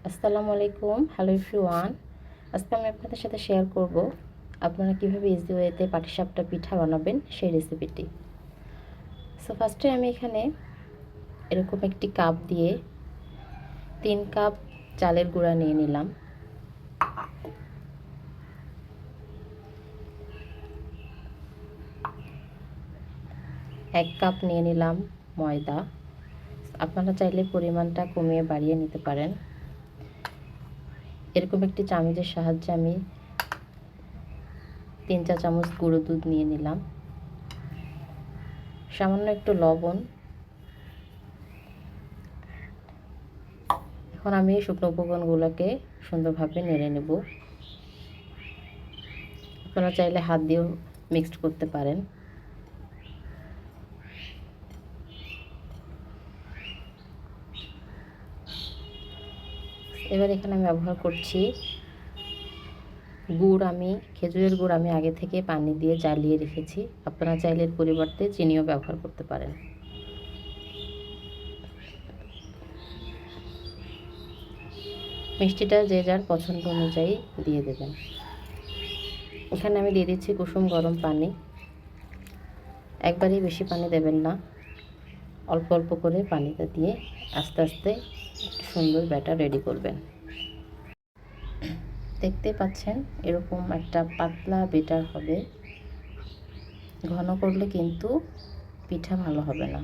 আসসালামু আলাইকুম, hello everyone. আজকে আমি আপনাদের সাথে শেয়ার করব আপনারা কিভাবে ইজি ওয়েতে পাটিসাপটা পিঠা বানাবেন সেই রেসিপিটি। সো ফার্স্টে আমি এখানে এরকম একটি কাপ দিয়ে 3 কাপ চালের গুঁড়া নিয়ে নিলাম। এক কাপ নিয়ে নিলাম ময়দা। আপনারা চাইলে পরিমাণটা কমিয়ে বাড়িয়ে নিতে পারেন। এরকম একটি চামচের সাহায্যে আমি 3 চা চামচ গুঁড়ো দুধ নিয়ে নিলাম, সামান্য একটু লবণ। এখন আমি শুকনো উপকরণগুলোকে সুন্দরভাবে নেড়ে নেব। আপনারা চাইলে হাত দিয়েও মিক্সড করতে পারেন। এবার এখানে আমি ব্যবহার করছি গুড়। খেজুরের গুড় আমি আগে থেকে পানি দিয়ে জ্বালিয়ে রেখেছি। আপনারা চাইলে এর পরিবর্তে চিনিও ব্যবহার করতে পারেন। মিষ্টিটা যে যার পছন্দ অনুযায়ী দিয়ে দেবেন। এখানে আমি দিয়ে দিচ্ছি কুসুম গরম পানি। একবারেই বেশি পানি দেবেন না, অল্প অল্প করে পানিটা দিয়ে আস্তে আস্তে সুন্দর ব্যাটার রেডি করবেন। দেখতে পাচ্ছেন এরকম একটা পাতলা ব্যাটার হবে। ঘন করলে কিন্তু পিঠা ভালো হবে না।